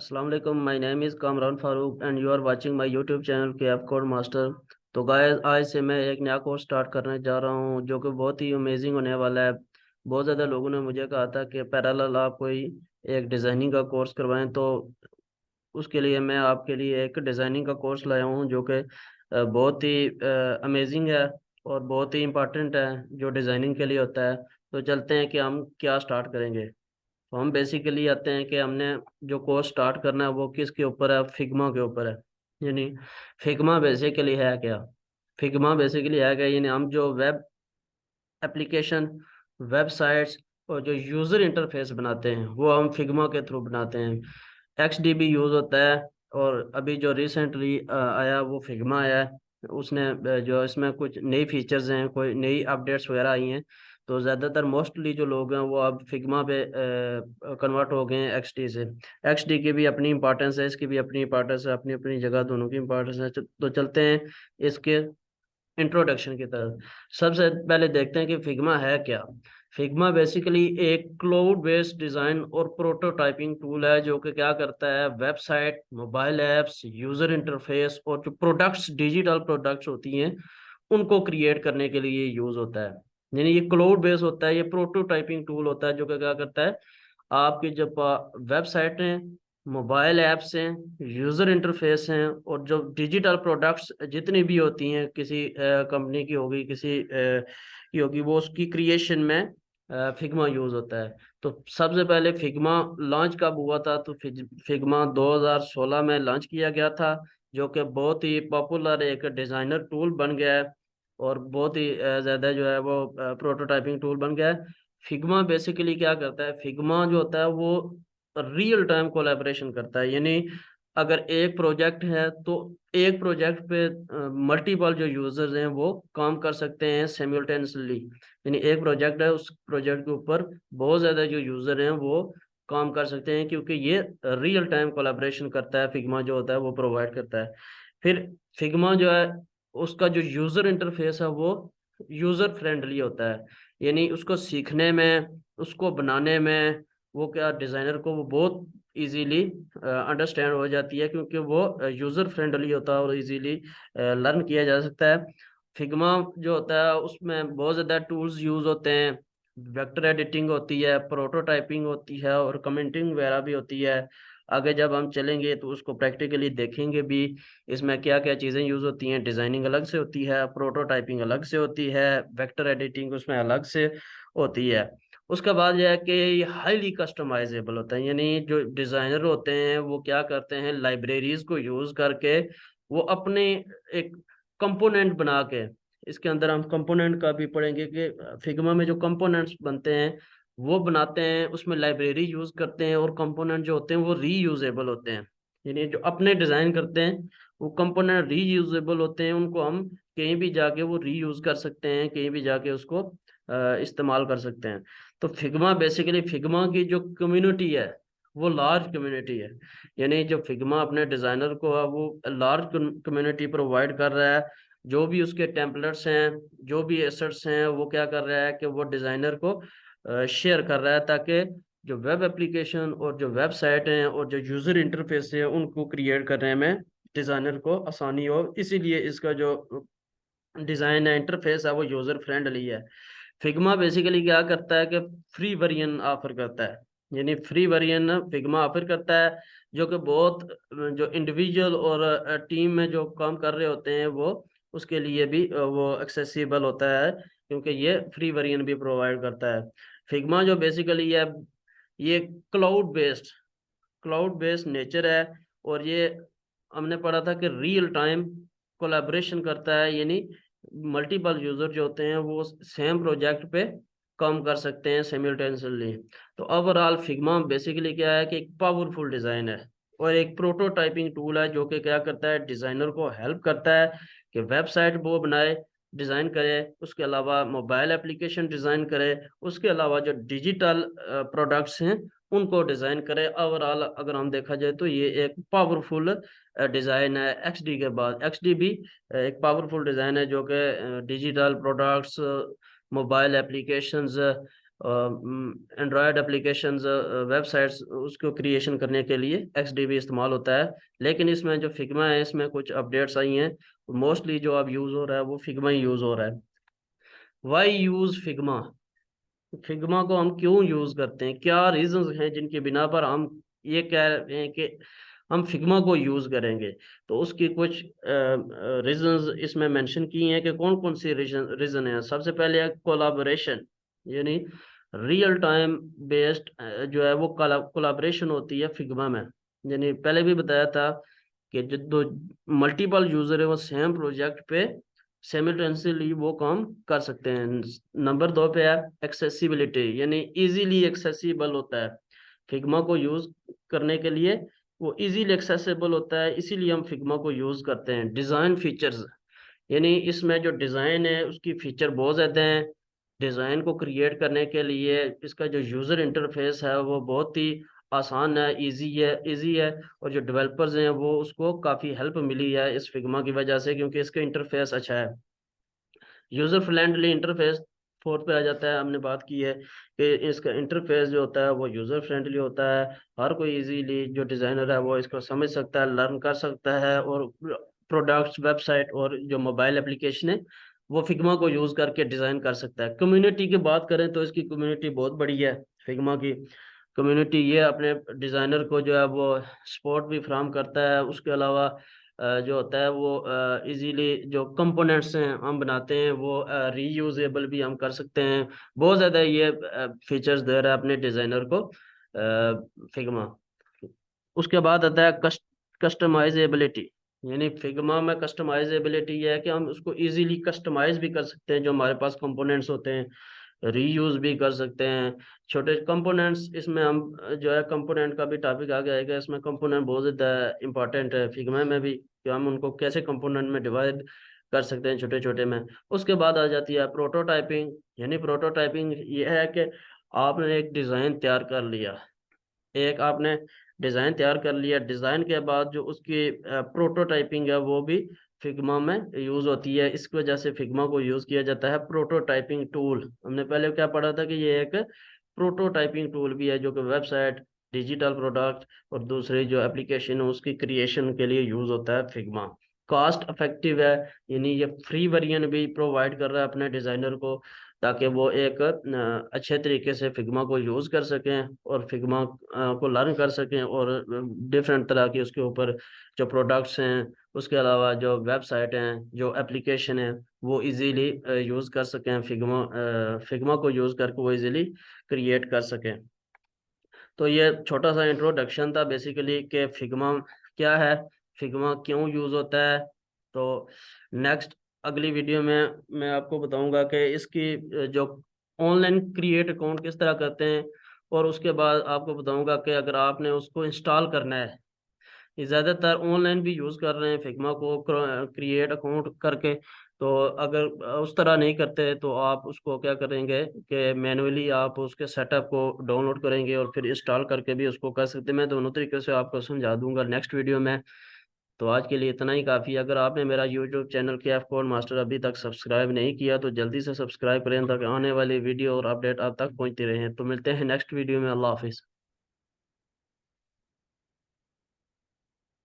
अस्सलाम वालेकुम, my name is Kamran Farooq and you are watching my YouTube channel K F code master. तो guys, आज से मैं एक नया कोर्स स्टार्ट करने जा रहा हूं जो कि बहुत ही अमेजिंग होने वाला है। बहुत ज़्यादा लोगों ने मुझे कहा था कि पैरेलल आप कोई एक डिज़ाइनिंग का कोर्स करवाएं, तो उसके लिए मैं आपके लिए एक डिज़ाइनिंग का कोर्स लाया हूं जो कि बहुत ही अमेजिंग है और बहुत ही इम्पोर्टेंट है जो डिज़ाइनिंग के लिए होता है। तो चलते हैं कि हम क्या स्टार्ट करेंगे। तो हम बेसिकली आते हैं कि हमने जो कोर्स स्टार्ट करना है वो किसके ऊपर है, फिग्मा के ऊपर है। यानी फिग्मा बेसिकली है क्या? फिग्मा बेसिकली है क्या, यानी हम जो वेब एप्लीकेशन, वेबसाइट्स और जो यूज़र इंटरफेस बनाते हैं वो हम फिग्मा के थ्रू बनाते हैं। XDB यूज़ होता है और अभी जो रिसेंटली आया वो फिग्मा आया है। उसने जो इसमें कुछ नई फीचर्स हैं, कोई नई अपडेट्स वगैरह आई हैं। तो ज़्यादातर मोस्टली जो लोग हैं वो अब फिग्मा पे कन्वर्ट हो गए हैं XD से। XD की भी अपनी इंपॉर्टेंस है, इसकी भी अपनी इंपॉर्टेंस है, अपनी अपनी जगह दोनों की इंपॉर्टेंस है। तो चलते हैं इसके इंट्रोडक्शन की तरफ। सबसे पहले देखते हैं कि फिग्मा है क्या। फिग्मा बेसिकली एक क्लाउड बेस्ड डिजाइन और प्रोटोटाइपिंग टूल है जो कि क्या करता है, website, mobile apps, user interface और जो प्रोडक्ट्स, डिजिटल प्रोडक्ट्स होती हैं उनको क्रिएट करने के लिए यूज होता है। यानी ये क्लाउड बेस्ड होता है, ये प्रोटोटाइपिंग टूल होता है जो कि क्या करता है, आपकी जब वेबसाइट है, मोबाइल ऐप्स हैं, यूज़र इंटरफेस हैं और जो डिजिटल प्रोडक्ट्स जितनी भी होती हैं, किसी कंपनी की होगी, किसी की होगी, वो उसकी क्रिएशन में फिग्मा यूज़ होता है। तो सबसे पहले फिग्मा लॉन्च कब हुआ था? तो फिग्मा 2016 में लॉन्च किया गया था, जो कि बहुत ही पॉपुलर एक डिज़ाइनर टूल बन गया है और बहुत ही ज़्यादा जो है वो प्रोटोटाइपिंग टूल बन गया है। फिग्मा बेसिकली क्या करता है, फिग्मा जो होता है वो रियल टाइम कोलैबोरेशन करता है। यानी अगर एक प्रोजेक्ट है तो एक प्रोजेक्ट पे मल्टीपल जो यूजर्स हैं वो काम कर सकते हैं सिमुलटेनियसली। यानी एक प्रोजेक्ट है, उस प्रोजेक्ट के ऊपर बहुत ज्यादा जो यूजर हैं वो काम कर सकते हैं, क्योंकि ये रियल टाइम कोलैबोरेशन करता है, फिग्मा जो होता है वो प्रोवाइड करता है। फिर फिग्मा जो है, उसका जो यूजर इंटरफेस है वो यूजर फ्रेंडली होता है। यानी उसको सीखने में, उसको बनाने में, वो क्या डिजाइनर को वो बहुत इजीली अंडरस्टैंड हो जाती है, क्योंकि वो यूजर फ्रेंडली होता है और इजीली लर्न किया जा सकता है। फिग्मा जो होता है उसमें बहुत ज्यादा टूल्स यूज होते हैं। वेक्टर एडिटिंग होती है, प्रोटोटाइपिंग होती है और कमेंटिंग वगैरह भी होती है। आगे जब हम चलेंगे तो उसको प्रैक्टिकली देखेंगे भी, इसमें क्या क्या चीज़ें यूज़ होती हैं। डिज़ाइनिंग अलग से होती है, प्रोटोटाइपिंग अलग से होती है, वेक्टर एडिटिंग उसमें अलग से होती है। उसके बाद यह है कि ये हाईली कस्टमाइजेबल होता है। यानी जो डिज़ाइनर होते हैं वो क्या करते हैं, लाइब्रेरीज को यूज़ करके वो अपने एक कंपोनेंट बना के, इसके अंदर हम कंपोनेंट का भी पढ़ेंगे कि फिग्मा में जो कंपोनेंट्स बनते हैं वो बनाते हैं, उसमें लाइब्रेरी यूज करते हैं और कंपोनेंट जो होते हैं वो रीयूजेबल होते हैं। यानी जो अपने डिजाइन करते हैं वो कंपोनेंट रीयूजेबल होते हैं, उनको हम कहीं भी जाके वो रीयूज कर सकते हैं, कहीं भी जाके उसको इस्तेमाल कर सकते हैं। तो फिग्मा बेसिकली, फिग्मा की जो कम्युनिटी है वो लार्ज कम्युनिटी है। यानी जो फिग्मा अपने डिजाइनर को है वो लार्ज कम्युनिटी प्रोवाइड कर रहा है। जो भी उसके टेम्पलेट्स हैं, जो भी एसेट्स हैं, वो क्या कर रहा है कि वो डिजाइनर को शेयर कर रहा है, ताकि जो वेब एप्लीकेशन और जो वेबसाइट हैं और जो यूजर इंटरफेस है उनको क्रिएट करने में डिजाइनर को आसानी हो। इसीलिए इसका जो डिजाइन है, इंटरफेस है, वो यूजर फ्रेंडली है। फिग्मा बेसिकली क्या करता है कि फ्री वेरिएंट ऑफर करता है। यानी फ्री वेरिएंट फिग्मा ऑफर करता है, जो कि बहुत जो इंडिविजुअल और टीम में जो काम कर रहे होते हैं वो उसके लिए भी वो एक्सेसिबल होता है, क्योंकि ये फ्री वेरिएंट भी प्रोवाइड करता है। फिग्मा जो बेसिकली है ये क्लाउड बेस्ड नेचर है। और ये हमने पढ़ा था कि रियल टाइम कोलैबोरेशन करता है। यानी मल्टीपल यूजर जो होते हैं वो सेम प्रोजेक्ट पे काम कर सकते हैं सिमुलटेनियसली। तो ओवरऑल फिग्मा बेसिकली क्या है कि एक पावरफुल डिजाइन है और एक प्रोटोटाइपिंग टूल है जो कि क्या करता है, डिजाइनर को हेल्प करता है कि वेबसाइट वो बनाए, डिजाइन करे, उसके अलावा मोबाइल एप्लीकेशन डिजाइन करे, उसके अलावा जो डिजिटल प्रोडक्ट्स हैं उनको डिजाइन करे। ओवरऑल अगर हम देखा जाए तो ये एक पावरफुल डिजाइन है। XD के बाद XD भी एक पावरफुल डिजाइन है जो कि digital products, mobile applications Android applications websites उसको क्रिएशन करने के लिए XDB इस्तेमाल होता है। लेकिन इसमें जो फिग्मा है इसमें कुछ अपडेट्स आई हैं। मोस्टली जो अब यूज़ हो रहा है वो फिग्मा ही यूज़ हो रहा है। Y use Figma? फिग्मा को हम क्यों यूज़ करते हैं, क्या रीजंस हैं जिनकी बिना पर हम ये कह रहे हैं कि हम फिग्मा को यूज़ करेंगे। तो उसकी कुछ रीजंस इसमें मेंशन की हैं कि कौन कौन सी रीजन है। सबसे पहले है कोलाबोरेशन, यानी रियल टाइम बेस्ड जो है वो कोलाबोरेशन होती है फिग्मा में। यानी पहले भी बताया था कि जो दो मल्टीपल यूजर है वो सेम प्रोजेक्ट पे सिमिलटेनियसली वो काम कर सकते हैं। नंबर 2 पे है एक्सेसिबिलिटी, यानी इजीली एक्सेसिबल होता है। फिग्मा को यूज करने के लिए वो इजीली एक्सेसिबल होता है, इसीलिए हम फिग्मा को यूज करते हैं। डिजाइन फीचर्स, यानी इसमें जो डिजाइन है उसकी फीचर बहुत ज्यादा हैं। डिजाइन को क्रिएट करने के लिए इसका जो यूजर इंटरफेस है वो बहुत ही आसान है, इजी है। और जो डेवलपर्स हैं वो उसको काफी हेल्प मिली है इस फिग्मा की वजह से, क्योंकि इसका इंटरफेस अच्छा है। यूजर फ्रेंडली इंटरफेस फोर्थ पे आ जाता है। हमने बात की है कि इसका इंटरफेस जो होता है वो यूजर फ्रेंडली होता है। हर कोई इजीली जो डिजाइनर है वो इसको समझ सकता है, लर्न कर सकता है, और प्रोडक्ट्स, वेबसाइट और जो मोबाइल एप्लीकेशन है वो फिग्मा को यूज करके डिजाइन कर सकता है। कम्युनिटी की बात करें तो इसकी कम्युनिटी बहुत बड़ी है। फिग्मा की कम्युनिटी ये अपने डिजाइनर को जो है वो सपोर्ट भी फराहम करता है। उसके अलावा जो होता है वो इजीली जो कंपोनेंट्स हैं हम बनाते हैं वो रीयूजेबल भी हम कर सकते हैं। बहुत ज़्यादा ये फीचर्स दे रहा है अपने डिज़ाइनर को फिग्मा। उसके बाद आता है कस्टमाइजेबिलिटी, यानी फिग्मा में कस्टमाइजेबिलिटी ये है कि हम उसको इजीली कस्टमाइज भी कर सकते हैं। जो हमारे पास कंपोनेंट्स होते हैं रीयूज भी कर सकते हैं। छोटे कंपोनेंट्स इसमें हम जो है कंपोनेंट का भी टॉपिक आ गया है, इसमें कंपोनेंट बहुत ज़्यादा इंपॉर्टेंट है फिग्मा में भी, कि हम उनको कैसे कंपोनेंट में डिवाइड कर सकते हैं छोटे छोटे में। उसके बाद आ जाती है प्रोटोटाइपिंग, यानी प्रोटोटाइपिंग ये है कि आपने एक डिज़ाइन तैयार कर लिया, एक आपने डिज़ाइन तैयार कर लिया, डिज़ाइन के बाद जो उसकी प्रोटोटाइपिंग है वो भी फिग्मा में यूज़ होती है। इसकी वजह से फिग्मा को यूज़ किया जाता है प्रोटोटाइपिंग टूल। हमने पहले क्या पढ़ा था कि ये एक प्रोटोटाइपिंग टूल भी है जो कि वेबसाइट, डिजिटल प्रोडक्ट और दूसरी जो एप्लीकेशन है उसकी क्रिएशन के लिए यूज़ होता है फिग्मा। कॉस्ट इफेक्टिव है, यानी ये फ्री वेरिएंट भी प्रोवाइड कर रहा है अपने डिज़ाइनर को, ताकि वो एक अच्छे तरीके से फिग्मा को यूज़ कर सकें और फिग्मा को लर्न कर सकें, और डिफरेंट तरह के उसके ऊपर जो प्रोडक्ट्स हैं, उसके अलावा जो वेबसाइट हैं, जो एप्लीकेशन है, वो इजीली यूज़ कर सकें। फिग्मा को यूज़ करके वो इजीली क्रिएट कर सकें। तो ये छोटा सा इंट्रोडक्शन था बेसिकली कि फिग्मा क्या है, फिग्मा क्यों यूज़ होता है। तो नेक्स्ट अगली वीडियो में मैं आपको बताऊंगा कि इसकी जो ऑनलाइन क्रिएट अकाउंट किस तरह करते हैं, और उसके बाद आपको बताऊंगा कि अगर आपने उसको इंस्टॉल करना है, ये ज़्यादातर ऑनलाइन भी यूज़ कर रहे हैं फिग्मा को क्रिएट अकाउंट करके। तो अगर उस तरह नहीं करते तो आप उसको क्या करेंगे कि मैनुअली आप उसके सेटअप को डाउनलोड करेंगे और फिर इंस्टॉल करके भी उसको कर सकते हैं। मैं दोनों तरीके से आपको समझा दूंगा नेक्स्ट वीडियो में। तो आज के लिए इतना ही काफ़ी है। अगर आपने मेरा YouTube channel K F code master अभी तक सब्सक्राइब नहीं किया तो जल्दी से सब्सक्राइब करें, ताकि आने वाली वीडियो और अपडेट आप तक पहुंचती रहें। तो मिलते हैं नेक्स्ट वीडियो में। अल्लाह हाफिज़।